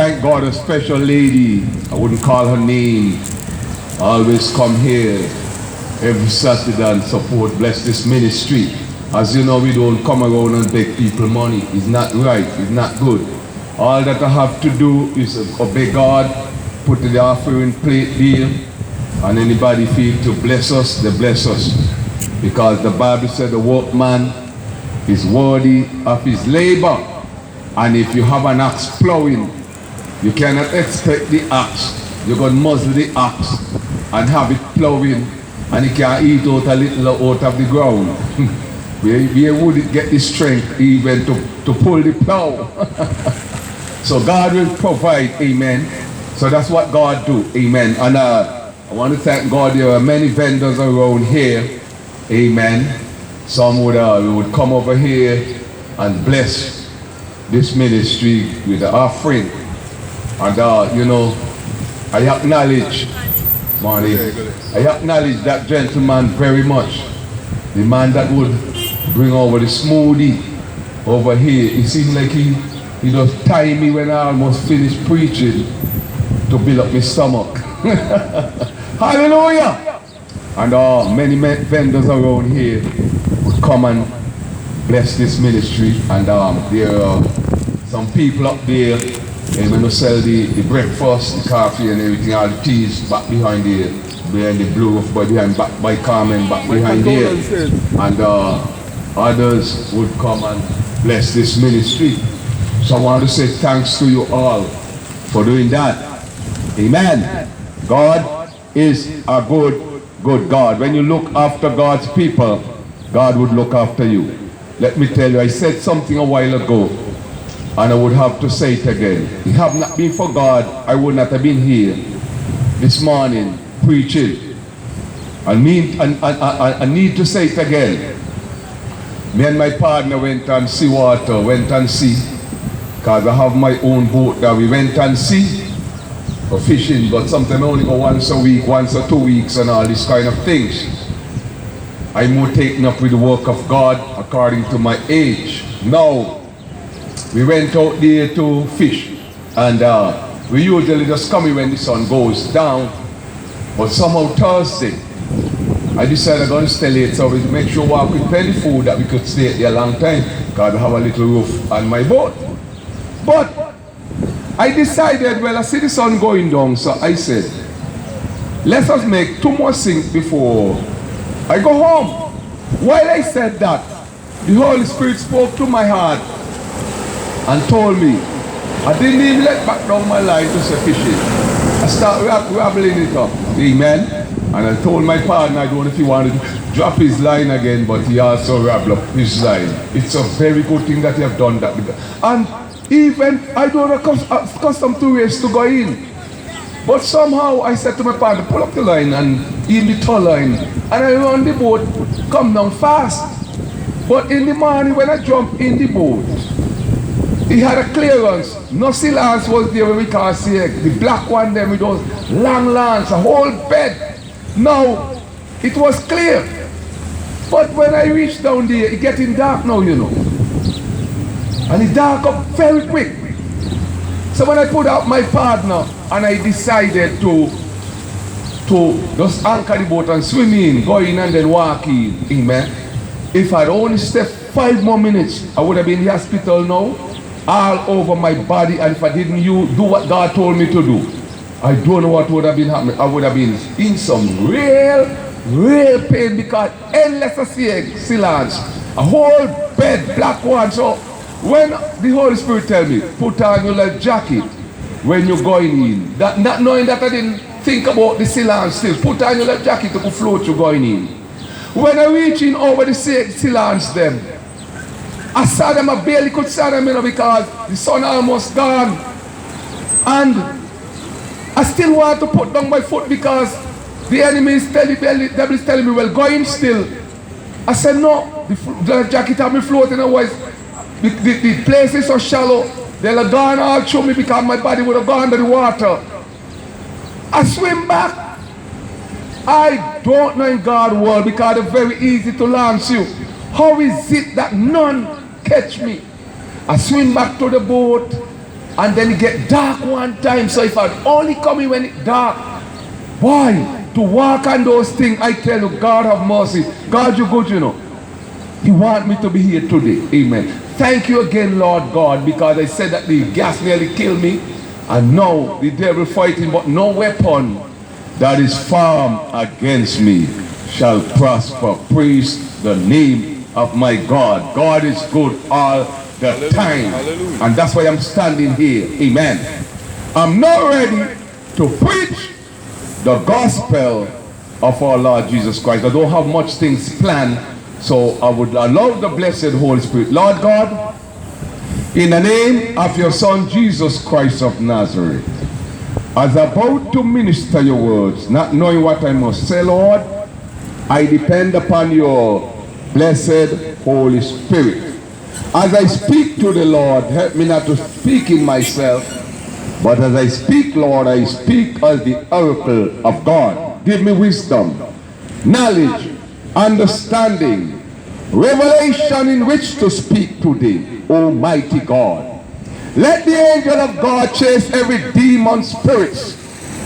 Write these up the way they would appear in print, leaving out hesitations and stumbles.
thank God a special lady, I wouldn't call her name, always come here every Saturday and support, bless this ministry. As you know, we don't come around and beg people money. It's not right, it's not good. All that I have to do is obey God, put the offering plate deal, and anybody feel to bless us, they bless us. Because the Bible said the workman is worthy of his labor. And if you have an axe plowing, you cannot expect the axe. You're going to muzzle the axe and have it plowing, and it can eat out a little out of the ground. Where would it get the strength even to pull the plow? So God will provide, amen. So that's what God do, amen. And I want to thank God there are many vendors around here, amen. Some would come over here and bless this ministry with the offering. And you know, I acknowledge, Marty, I acknowledge that gentleman very much. The man that would bring over the smoothie over here. It seems like he just time me when I almost finished preaching to build up my stomach. Hallelujah! And many vendors around here would come and bless this ministry. And there are some people up there, and when they sell the breakfast, the coffee and everything, all the teas back behind there, behind the blue roof, behind back by Carmen, back behind there. And others would come and bless this ministry. So I want to say thanks to you all for doing that. Amen. God is a good God. When you look after God's people, God would look after you. Let me tell you, I said something a while ago, and I would have to say it again. If it had not been for God, I would not have been here this morning preaching. I need to say it again. Me and my partner went and see water, went and see, because I have my own boat that we went and see for fishing, but sometimes I only go once a week, once or 2 weeks and all these kind of things. I'm more taken up with the work of God according to my age. Now, we went out there to fish, and we usually just come here when the sun goes down, but somehow Thursday, I decided I'm going to stay late, so we make sure we walk with plenty food that we could stay there a long time, because I have a little roof on my boat. But I decided, well, I see the sun going down, so I said, let us make 2 more sinks before I go home. While I said that, the Holy Spirit spoke to my heart and told me, I didn't even let back down my line to say fishing. I started rabbling it up, amen. And I told my partner, I don't know if he wanted to drop his line again, but he also rabbled up his line. It's a very good thing that you have done that. And even, I don't accustomed to ways to go in. But somehow I said to my partner, pull up the line and in the tall line. And I run the boat, come down fast. But in the morning when I jumped in the boat, he had a clearance. No silence was there when we can't see it. The black one then with those long lines, a whole bed. Now, it was clear. But when I reached down there, it's getting dark now, you know. And it dark up very quick. So when I put out my partner and I decided to just anchor the boat and swim in, go in and then walk in, amen. If I'd only stepped 5 more minutes, I would have been in the hospital now, all over my body, and if I didn't do what God told me to do, I don't know what would have been happening. I would have been in some real pain, because endless silence, a whole bed, black one. So when the Holy Spirit tell me, put on your life jacket when you're going in, that not knowing that I didn't think about the silence still, put on your life jacket to float you going in. When I reach in over the silence them, I saw them, I barely could see them, you know, because the sun almost gone. And I still want to put down my foot because the enemy is telling me, the devil is telling me, well, go in still. I said, no, the jacket had me floating, otherwise the place is so shallow, they'll have gone all through me because my body would have gone under the water. I swim back. I don't know in God's world, because it's very easy to launch you. How is it that none catch me? I swim back to the boat, And then it get dark one time. So if I'd only come in when it's dark, why? To walk on those things, I tell you, God have mercy. God, you good, you know. He want me to be here today. Amen. Thank you again, Lord God, because I said that the gas nearly killed me. And now the devil fighting, but no weapon that is formed against me shall prosper. Praise the name of my God. God is good all the time. Hallelujah. And that's why I'm standing here. Amen. I'm not ready to preach the gospel of our Lord Jesus Christ. I don't have much things planned, so I would allow the blessed Holy Spirit. Lord God, in the name of your Son Jesus Christ of Nazareth, as I'm about to minister your words, not knowing what I must say, Lord, I depend upon your blessed Holy Spirit. As I speak to the Lord, help me not to speak in myself, but as I speak, Lord, I speak as the oracle of God. Give me wisdom, knowledge, understanding, revelation in which to speak today, Almighty God. Let the angel of God chase every demon spirits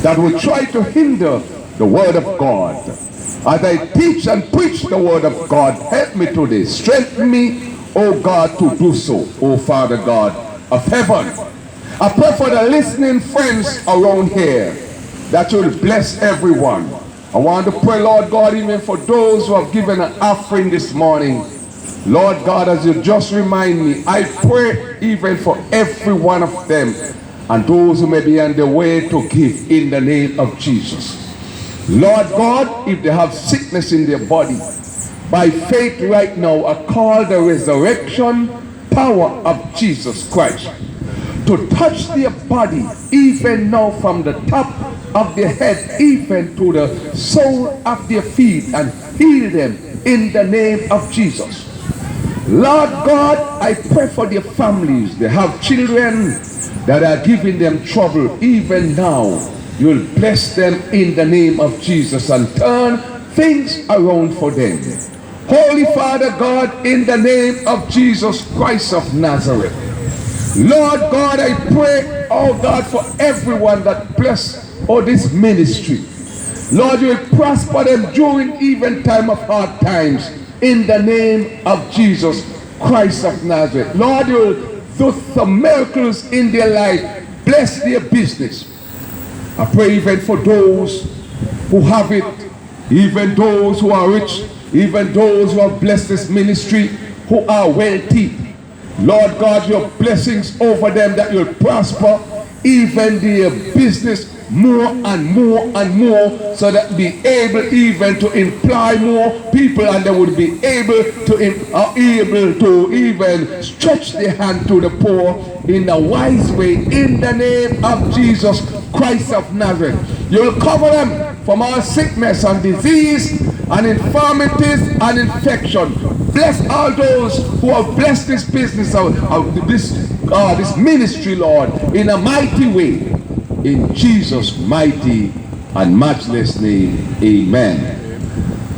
that will try to hinder the word of God. As I teach and preach the word of God, help me today. Strengthen me, O God, to do so, O Father God of heaven. I pray for the listening friends around here that you will bless everyone. I want to pray, Lord God, even for those who have given an offering this morning. Lord God, as you just remind me, I pray even for every one of them and those who may be on their way to give in the name of Jesus. Lord God, if they have sickness in their body, by faith right now, I call the resurrection power of Jesus Christ to touch their body, even now from the top of their head, even to the sole of their feet, and heal them in the name of Jesus. Lord God, I pray for their families. They have children that are giving them trouble. Even now, you will bless them in the name of Jesus and turn things around for them. Holy Father God, in the name of Jesus Christ of Nazareth, Lord God, I pray, oh God, for everyone that bless this ministry. Lord, you will prosper them during even time of hard times in the name of Jesus Christ of Nazareth. Lord, you will do some miracles in their life. Bless their business. I pray even for those who have it, even those who are rich, even those who have blessed this ministry, who are wealthy. Lord God, your blessings over them, that you'll prosper even their business more and more and more, so that be able even to employ more people, and they would be able to even stretch their hand to the poor in a wise way in the name of Jesus Christ of Nazareth. You'll cover them from all sickness and disease and infirmities and infection. Bless all those who have blessed this business of this ministry, Lord, in a mighty way. In Jesus' mighty and matchless name, amen.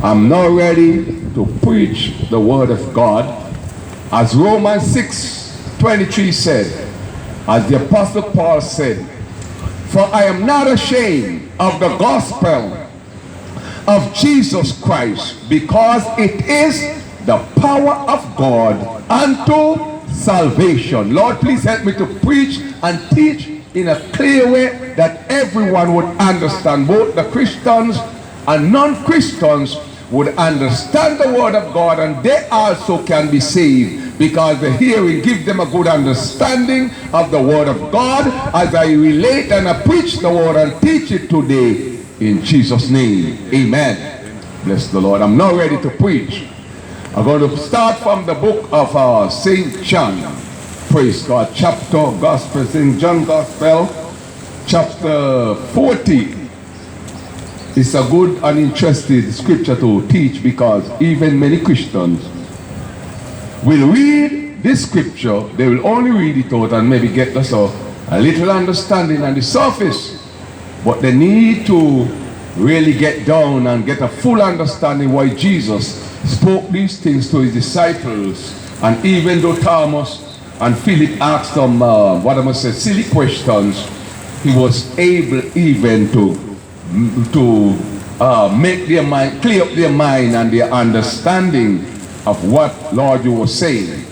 I'm now ready to preach the word of God. As Romans 6:23 said, as the Apostle Paul said, for I am not ashamed of the gospel of Jesus Christ, because it is the power of God unto salvation. Lord, please help me to preach and teach in a clear way that everyone would understand. Both the Christians and non-Christians would understand the word of God, and they also can be saved, because the hearing gives them a good understanding of the word of God as I relate and I preach the word and teach it today in Jesus' name. Amen. Bless the Lord. I'm now ready to preach. I'm going to start from the book of St. John. Praise God. Chapter Gospel, St. John Gospel, chapter 40. It's a good and interesting scripture to teach, because even many Christians will read this scripture, they will only read it out and maybe get a little understanding on the surface, but they need to really get down and get a full understanding why Jesus spoke these things to his disciples. And even though Thomas and Philip asked some, what I must say, silly questions, he was able even to make their mind, clear up their mind and their understanding of what Lord you were saying.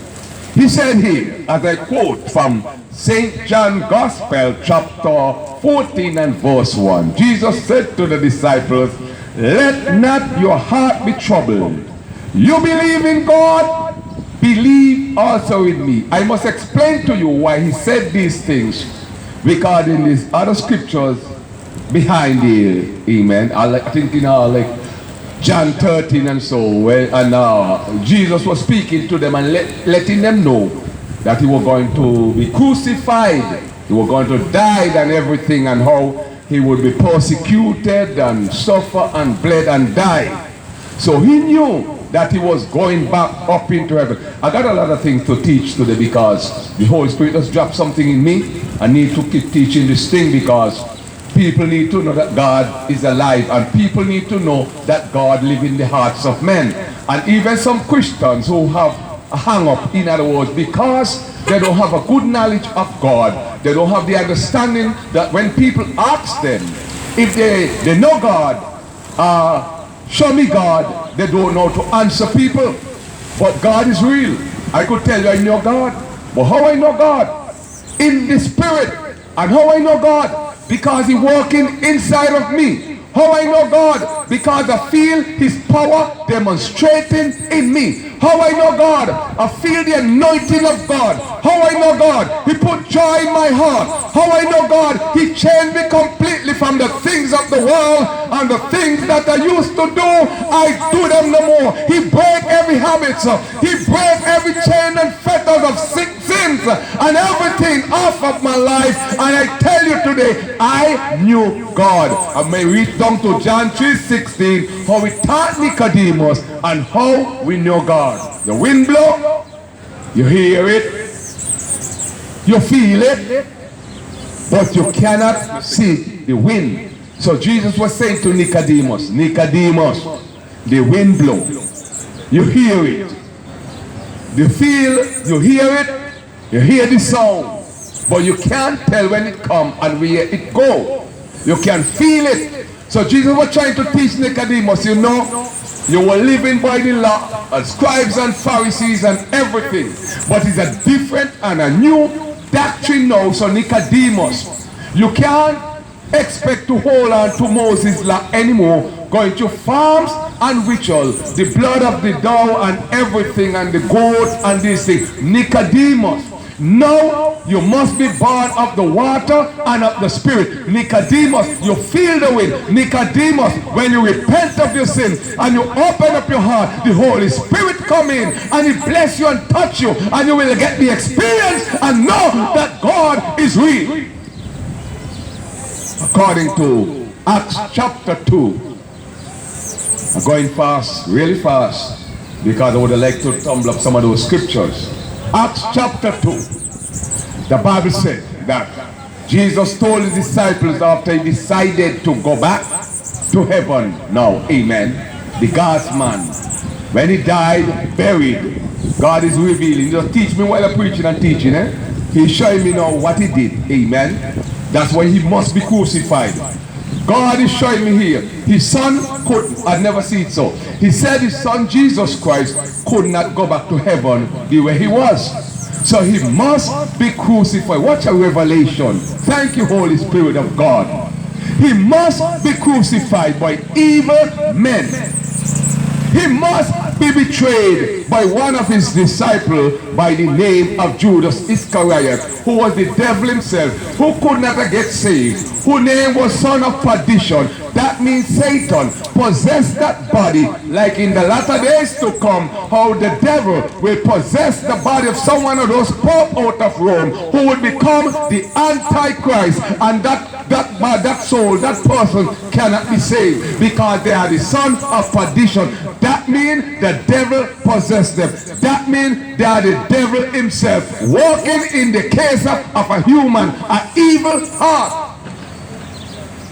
He said here, as I quote from St. John Gospel, chapter 14 and verse 1, Jesus said to the disciples, "Let not your heart be troubled. You believe in God, believe also in me." I must explain to you why he said these things, because in these other scriptures behind here, amen, I think like John 13 and so, and Jesus was speaking to them and letting them know that he was going to be crucified, he was going to die and everything, and how he would be persecuted and suffer and bled and die. So he knew that he was going back up into heaven. I got a lot of things to teach today because the Holy Spirit has dropped something in me. I need to keep teaching this thing because people need to know that God is alive, and people need to know that God lives in the hearts of men. And even some Christians who have a hang up, in other words, because they don't have a good knowledge of God, they don't have the understanding that when people ask them if they know God, show me God, they don't know to answer people. But God is real. I could tell you I know God, but how I know God? In the spirit. And how I know God? Because he's working inside of me. How I know God? Because I feel his power demonstrating in me. How I know God? I feel the anointing of God. How I know God? He put joy in my heart. How I know God? He changed me completely from the things of the world, and the things that I used to do, I do them no more. He break every habit. He break every chain and fetters of sins and everything off of my life. And I tell you today, I knew God. I may read down to John 3:16, how he taught Nicodemus and how we know God. The wind blow, you hear it, you feel it, but you cannot see the wind. So Jesus was saying to Nicodemus, Nicodemus, the wind blow, you hear it, you feel, you hear it, you hear the sound, but you can't tell when it comes and where it go. You can feel it. So Jesus was trying to teach Nicodemus, you know, you were living by the law, and scribes and Pharisees and everything, but it's a different and a new doctrine now. So Nicodemus, you can't expect to hold on to Moses' law anymore, going to farms and rituals, the blood of the dove and everything, and the goat and this thing. Nicodemus, now you must be born of the water and of the spirit. Nicodemus, you feel the wind. Nicodemus, when you repent of your sin and you open up your heart, the Holy Spirit come in and he bless you and touch you, and you will get the experience and know that God is real. According to Acts chapter 2, I'm going fast, really fast, because I would like to tumble up some of those scriptures. Acts chapter 2, the Bible said that Jesus told his disciples after he decided to go back to heaven. Now, amen, the God's man, when he died, buried, God is revealing. Just teach me while I'm preaching and teaching. He's showing me now what he did. Amen. That's why he must be crucified. God is showing me here. His son could, I've never seen it so. He said his son Jesus Christ could not go back to heaven the way he was. So he must be crucified. Watch a revelation. Thank you, Holy Spirit of God. He must be crucified by evil men. He must be betrayed by one of his disciples by the name of Judas Iscariot, who was the devil himself, who could not get saved, whose name was son of perdition. That means Satan possessed that body, like in the latter days to come, how the devil will possess the body of someone of those pope out of Rome, who would become the Antichrist, and that soul, that person cannot be saved because they are the son of perdition. That means the devil possessed them. That means they are the devil himself walking in the case of a human, an evil heart.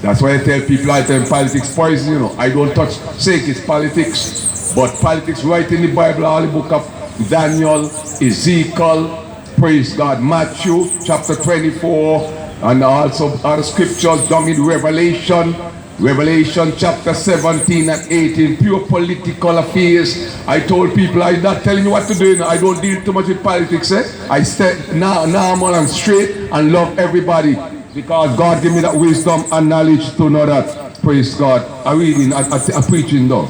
That's why I tell people, I tell politics poison, you know. I don't touch sacred politics, but politics right in the Bible, all the book of Daniel, Ezekiel, Praise God. Matthew chapter 24, and also other scriptures down in Revelation. Revelation chapter 17 and 18, pure political affairs. I told people, I'm not telling you what to do. I don't deal too much with politics. I stay normal and straight and love everybody, because God gave me that wisdom and knowledge to know that. Praise God. I'm reading, I'm preaching though.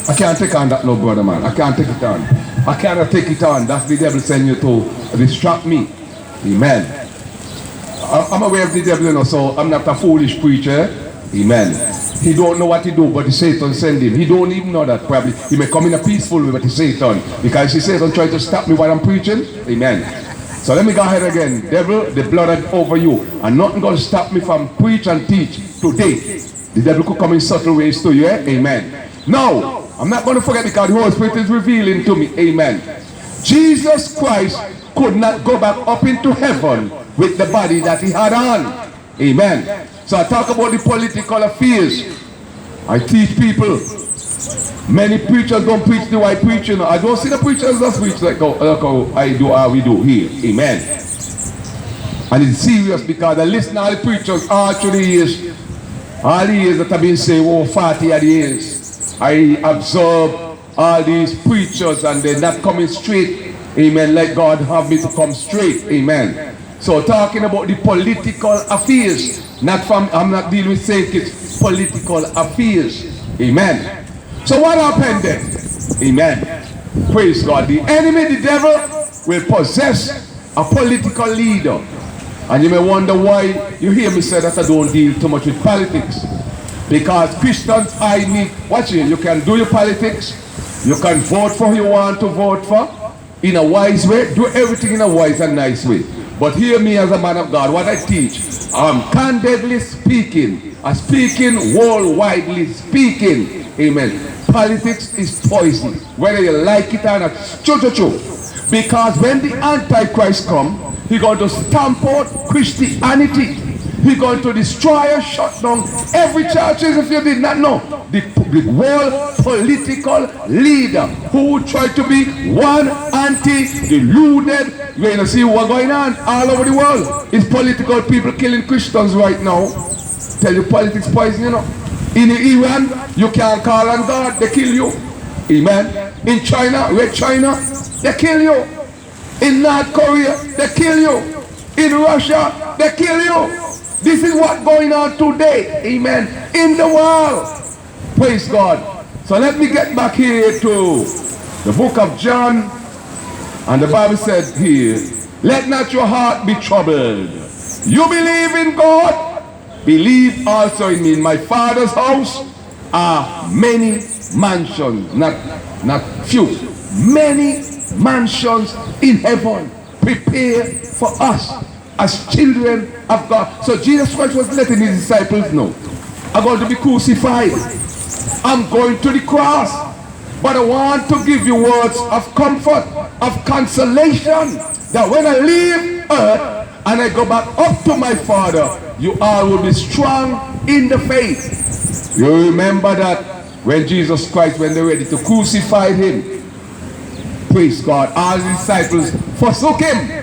I can't take on that, no, brother, man. I can't take it on. I cannot take it on. That's the devil sending you to distract me. Amen. I'm aware of the devil, you know, so I'm not a foolish preacher. Amen. He don't know what he do, but the Satan send him. He don't even know that probably. He may come in a peaceful way, but the Satan. Because the Satan trying to stop me while I'm preaching. Amen. So let me go ahead again. Devil, the blood is over you. And nothing going to stop me from preach and teach today. The devil could come in subtle ways to you. Amen. Now, I'm not going to forget, because the Holy Spirit is revealing to me. Amen. Jesus Christ could not go back up into heaven with the body that he had on. Amen. So I talk about the political affairs. I teach people. Many preachers don't preach the way I preach. You know. I don't see the preachers that preach like how I do, how we do here. Amen. And it's serious, because I listen to all the preachers all through the years. All the years that I've been saying, 40 years. I observe all these preachers and they're not coming straight. Amen. Let God have me to come straight. Amen. So talking about the political affairs, not from, I'm not dealing with saying it's political affairs. Amen. So what happened then? Amen. Praise God. The enemy, the devil, will possess a political leader. And you may wonder why you hear me say that I don't deal too much with politics. Because Christians, I need, watch it, you can do your politics, you can vote for who you want to vote for in a wise way, do everything in a wise and nice way. But hear me as a man of God, what I teach, I'm candidly speaking, I'm speaking worldwidely speaking. Amen. Politics is poison, whether you like it or not. Because when the Antichrist comes, he's going to stamp out Christianity. He's going to destroy and shut down every church, if you did not know. The world political leader who would try to be one anti-deluded. You're going to see what's going on all over the world. It's political people killing Christians right now. Tell you politics poison, you know. In Iran, you can't call on God, they kill you. Amen. In China, Red China, they kill you. In North Korea, they kill you. In Russia, they kill you. This is what's going on today, amen, in the world. Praise God. So let me get back here to the book of John. And the Bible said here, let not your heart be troubled. You believe in God, believe also in me. In my Father's house are many mansions, not few, many mansions in heaven prepared for us as children of God. So Jesus Christ was letting his disciples know, I'm going to be crucified, I'm going to the cross, but I want to give you words of comfort, of consolation, that when I leave earth and I go back up to my Father, you all will be strong in the faith. You remember that when Jesus Christ, when they're ready to crucify him, praise God, all the disciples forsook him.